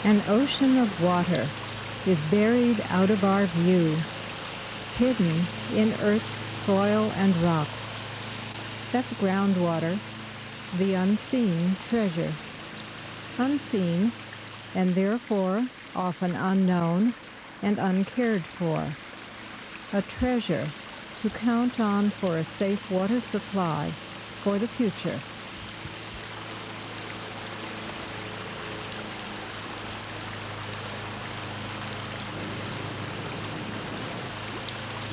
An ocean of water is buried out of our view, hidden in earth, soil, and rocks. That's groundwater, the unseen treasure. Unseen, and therefore often unknown and uncared for. A treasure to count on for a safe water supply for the future.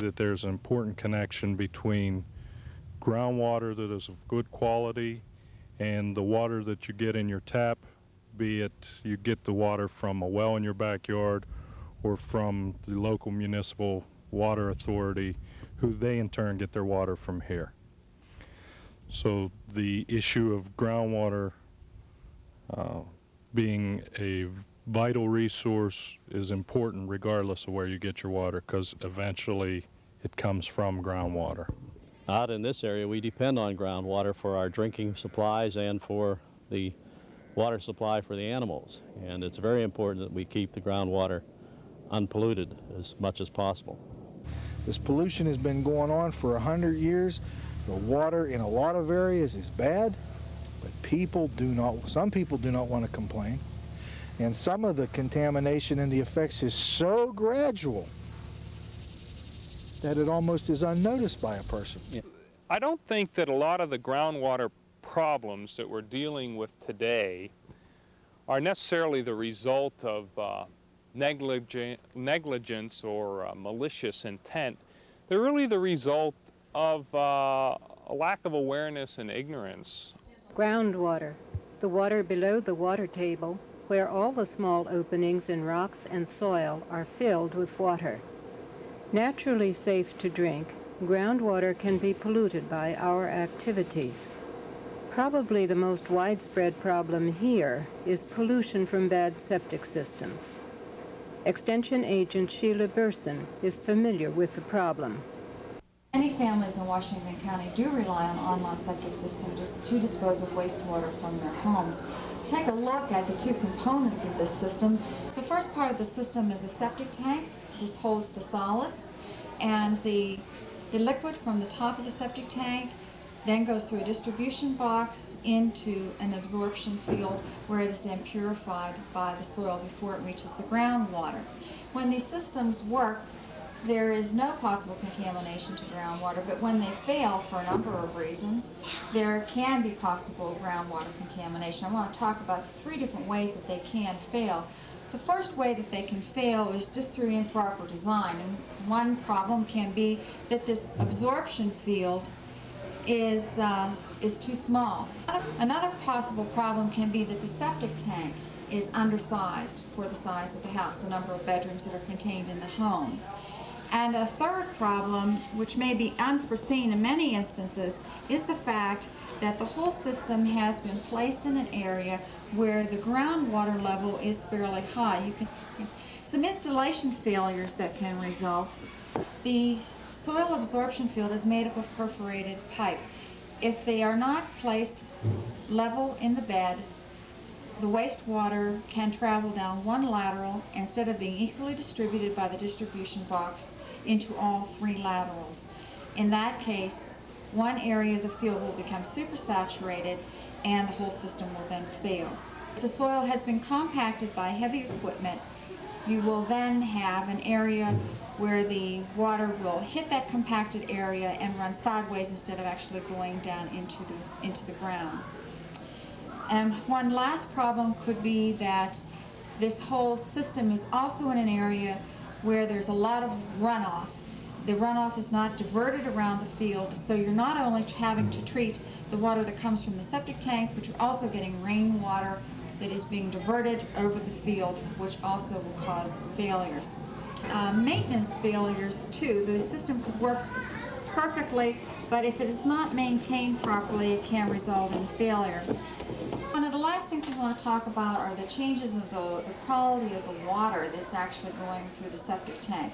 That there's an important connection between groundwater that is of good quality and the water that you get in your tap, be it you get the water from a well in your backyard or from the local municipal water authority, who they in turn get their water from here. So the issue of groundwater being a vital resource is important regardless of where you get your water, because eventually it comes from groundwater. Out in this area, we depend on groundwater for our drinking supplies and for the water supply for the animals. And it's very important that we keep the groundwater unpolluted as much as possible. This pollution has been going on for 100 years. The water in a lot of areas is bad, but some people do not want to complain. And some of the contamination and the effects is so gradual that it almost is unnoticed by a person. Yeah. I don't think that a lot of the groundwater problems that we're dealing with today are necessarily the result of negligence or malicious intent. They're really the result of a lack of awareness and ignorance. Groundwater, the water below the water table, where all the small openings in rocks and soil are filled with water. Naturally safe to drink, groundwater can be polluted by our activities. Probably the most widespread problem here is pollution from bad septic systems. Extension agent Sheila Burson is familiar with the problem. Many families in Washington County do rely on on-lot septic systems to dispose of wastewater from their homes. Take a look at the two components of this system. The first part of the system is a septic tank. This holds the solids, and the liquid from the top of the septic tank then goes through a distribution box into an absorption field where it is then purified by the soil before it reaches the groundwater. When these systems work, there is no possible contamination to groundwater, but when they fail for a number of reasons, there can be possible groundwater contamination. I want to talk about 3 different ways that they can fail. The first way that they can fail is just through improper design. And one problem can be that this absorption field is too small. Another possible problem can be that the septic tank is undersized for the size of the house, the number of bedrooms that are contained in the home. And a third problem, which may be unforeseen in many instances, is the fact that the whole system has been placed in an area where the groundwater level is fairly high. Some installation failures that can result. The soil absorption field is made up of perforated pipe. If they are not placed level in the bed, the wastewater can travel down one lateral instead of being equally distributed by the distribution box into all 3 laterals. In that case, one area of the field will become supersaturated and the whole system will then fail. If the soil has been compacted by heavy equipment, you will then have an area where the water will hit that compacted area and run sideways instead of actually going down into the ground. And one last problem could be that this whole system is also in an area where there's a lot of runoff. The runoff is not diverted around the field, so you're not only having to treat the water that comes from the septic tank, but you're also getting rainwater that is being diverted over the field, which also will cause failures. Maintenance failures too. The system could work perfectly, but if it is not maintained properly, it can result in failure. One of the last things we want to talk about are the changes of the quality of the water that's actually going through the septic tank.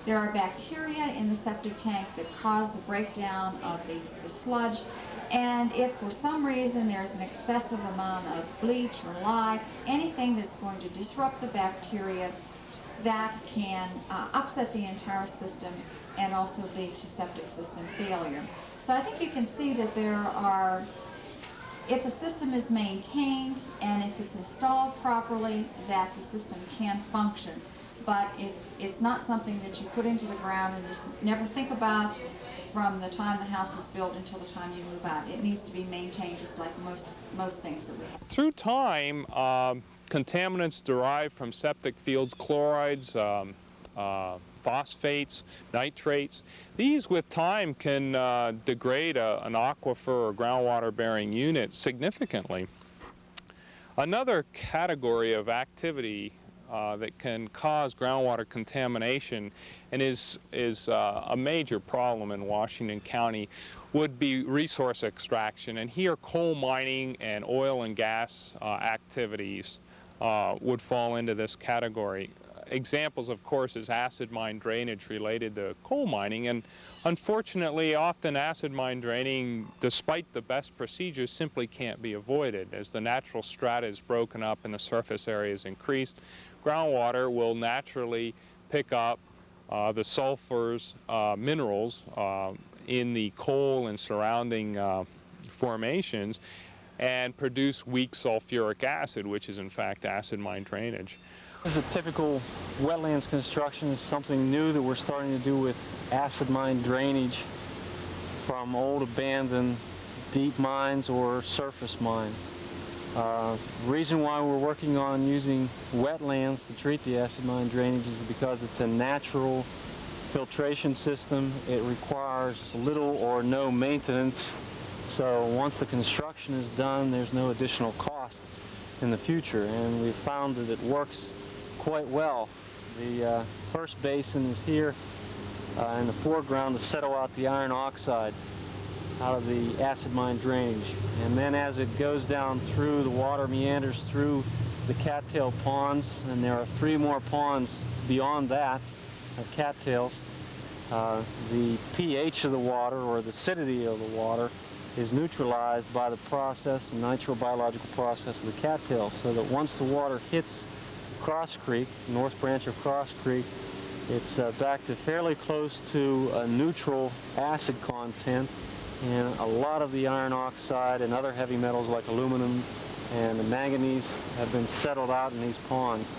There are bacteria in the septic tank that cause the breakdown of the sludge, And if for some reason there's an excessive amount of bleach or lye, anything that's going to disrupt the bacteria, that can upset the entire system and also lead to septic system failure. So I think you can see that there are, if the system is maintained and if it's installed properly, that the system can function. But it's not something that you put into the ground and just never think about from the time the house is built until the time you move out. It needs to be maintained just like most things that we have. Through time, contaminants derived from septic fields, chlorides, phosphates, nitrates, these with time can degrade an aquifer or groundwater bearing unit significantly. Another category of activity that can cause groundwater contamination and is a major problem in Washington County would be resource extraction. And here coal mining and oil and gas activities would fall into this category. Examples, of course, is acid mine drainage related to coal mining, and unfortunately often acid mine draining, despite the best procedures, simply can't be avoided. As the natural strata is broken up and the surface area is increased, groundwater will naturally pick up the sulfurs, minerals in the coal and surrounding formations and produce weak sulfuric acid, which is in fact acid mine drainage. This is a typical wetlands construction. It's something new that we're starting to do with acid mine drainage from old abandoned deep mines or surface mines. The reason why we're working on using wetlands to treat the acid mine drainage is because it's a natural filtration system. It requires little or no maintenance. So once the construction is done, there's no additional cost in the future, and we've found that it works quite well. The first basin is here in the foreground to settle out the iron oxide out of the acid mine drainage. And then as it goes down through, the water meanders through the cattail ponds, and there are 3 more ponds beyond that, cattails. The pH of the water, or the acidity of the water, is neutralized by the process, the nitrobiological process of the cattails, so that once the water hits Cross Creek, north branch of Cross Creek, it's back to fairly close to a neutral acid content, and a lot of the iron oxide and other heavy metals like aluminum and the manganese have been settled out in these ponds,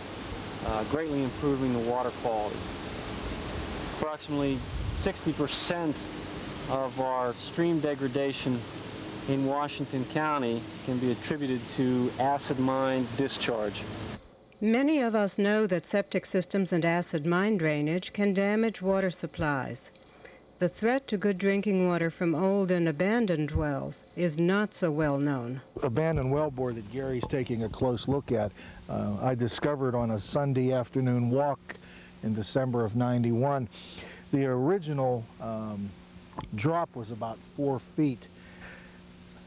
greatly improving the water quality. Approximately 60% of our stream degradation in Washington County can be attributed to acid mine discharge. Many of us know that septic systems and acid mine drainage can damage water supplies. The threat to good drinking water from old and abandoned wells is not so well known. Abandoned well bore that Gary's taking a close look at, I discovered on a Sunday afternoon walk in December of '91. The original drop was about 4 feet.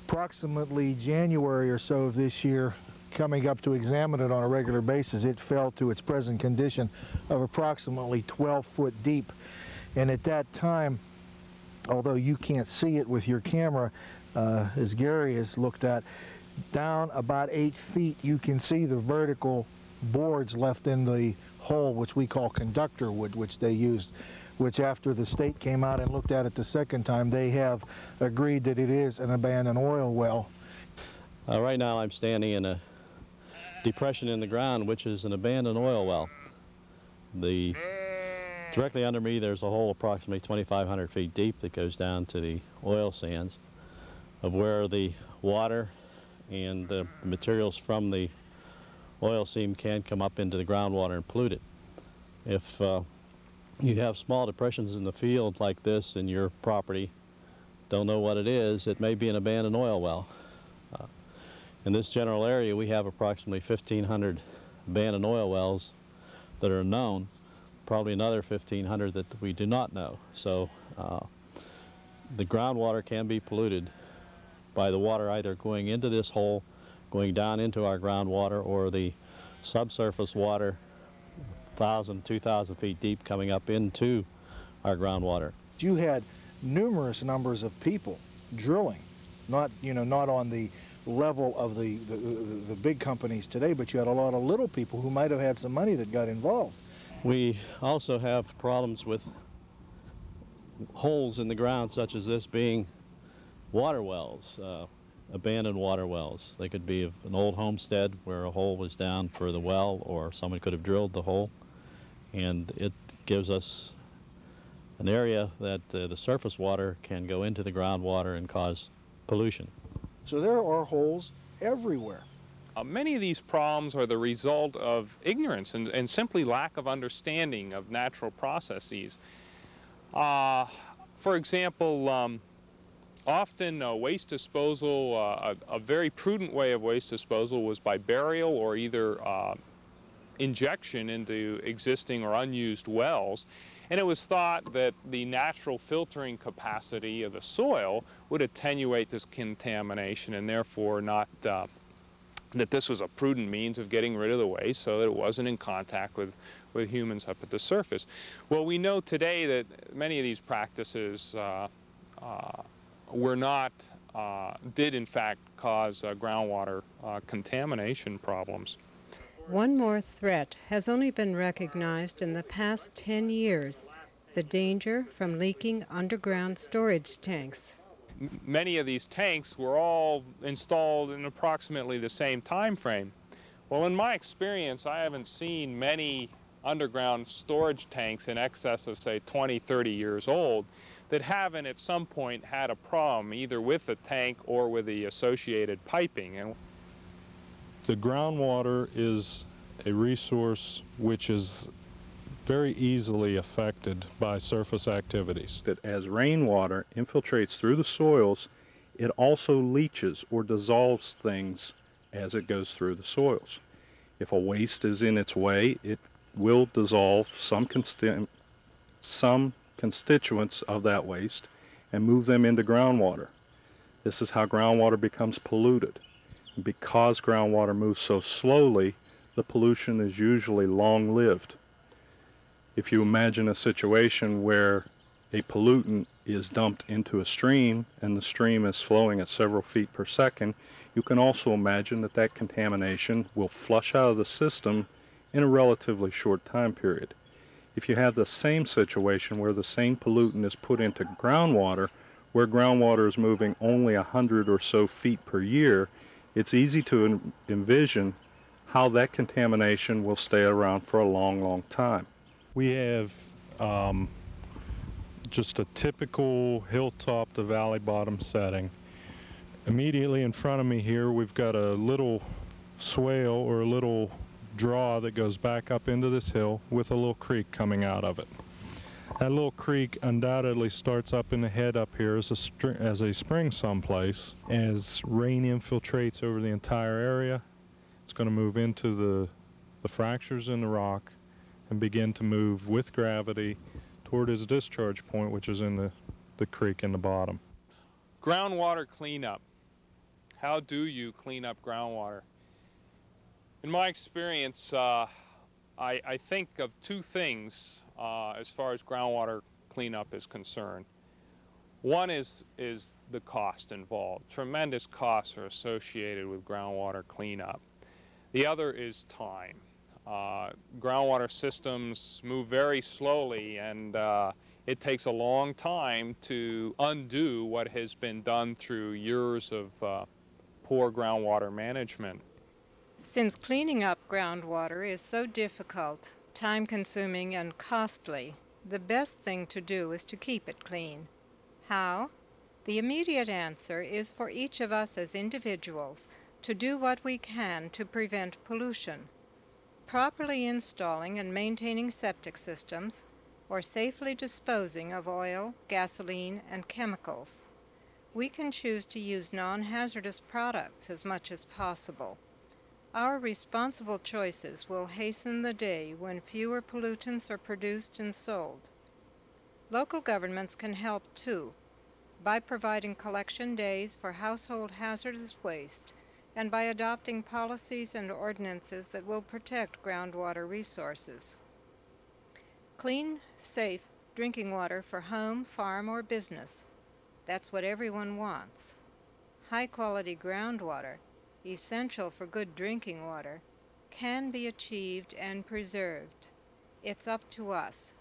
Approximately January or so of this year, coming up to examine it on a regular basis, it fell to its present condition of approximately 12 foot deep. And at that time, although you can't see it with your camera, as Gary has looked at, down about 8 feet, you can see the vertical boards left in the hole, which we call conductor wood, which they used, which after the state came out and looked at it the second time, they have agreed that it is an abandoned oil well. Right now I'm standing in a depression in the ground, which is an abandoned oil well. Directly under me there's a hole approximately 2,500 feet deep that goes down to the oil sands, of where the water and the materials from the oil seam can come up into the groundwater and pollute it. If you have small depressions in the field like this in your property, don't know what it is, it may be an abandoned oil well. In this general area we have approximately 1,500 abandoned oil wells that are known, probably another 1,500 that we do not know. So the groundwater can be polluted by the water either going into this hole, going down into our groundwater, or the subsurface water 1,000, 2,000 feet deep coming up into our groundwater. You had numerous numbers of people drilling Not, not on the level of the big companies today, but you had a lot of little people who might have had some money that got involved. We also have problems with holes in the ground, such as this being water wells, abandoned water wells. They could be an old homestead where a hole was down for the well, or someone could have drilled the hole, and it gives us an area that the surface water can go into the groundwater and cause pollution. So there are holes everywhere. Many of these problems are the result of ignorance and simply lack of understanding of natural processes. For example, often waste disposal, a very prudent way of waste disposal was by burial or either injection into existing or unused wells. And it was thought that the natural filtering capacity of the soil would attenuate this contamination, and therefore not that this was a prudent means of getting rid of the waste so that it wasn't in contact with humans up at the surface. Well, we know today that many of these practices did in fact cause groundwater contamination problems. One more threat has only been recognized in the past 10 years, the danger from leaking underground storage tanks. Many of these tanks were all installed in approximately the same time frame. Well, in my experience, I haven't seen many underground storage tanks in excess of, say, 20, 30 years old that haven't at some point had a problem either with the tank or with the associated piping. And the groundwater is a resource which is very easily affected by surface activities. That as rainwater infiltrates through the soils, it also leaches or dissolves things as it goes through the soils. If a waste is in its way, it will dissolve some constituents of that waste and move them into groundwater. This is how groundwater becomes polluted. And because groundwater moves so slowly, the pollution is usually long-lived. If you imagine a situation where a pollutant is dumped into a stream and the stream is flowing at several feet per second, you can also imagine that that contamination will flush out of the system in a relatively short time period. If you have the same situation where the same pollutant is put into groundwater, where groundwater is moving only 100 or so feet per year, it's easy to envision how that contamination will stay around for a long, long time. We have just a typical hilltop to valley bottom setting. Immediately in front of me here, we've got a little swale or a little draw that goes back up into this hill with a little creek coming out of it. That little creek undoubtedly starts up in the head up here as a spring someplace. As rain infiltrates over the entire area, it's going to move into the fractures in the rock and begin to move with gravity toward its discharge point, which is in the creek in the bottom. Groundwater cleanup. How do you clean up groundwater? In my experience, I think of two things as far as groundwater cleanup is concerned. One is the cost involved. Tremendous costs are associated with groundwater cleanup. The other is time. Groundwater systems move very slowly, and it takes a long time to undo what has been done through years of poor groundwater management. Since cleaning up groundwater is so difficult, time-consuming, and costly, the best thing to do is to keep it clean. How? The immediate answer is for each of us as individuals to do what we can to prevent pollution. Properly installing and maintaining septic systems, or safely disposing of oil, gasoline, and chemicals. We can choose to use non-hazardous products as much as possible. Our responsible choices will hasten the day when fewer pollutants are produced and sold. Local governments can help too, by providing collection days for household hazardous waste and by adopting policies and ordinances that will protect groundwater resources. Clean, safe drinking water for home, farm, or business. That's what everyone wants. high-quality groundwater, essential for good drinking water, can be achieved and preserved. It's up to us.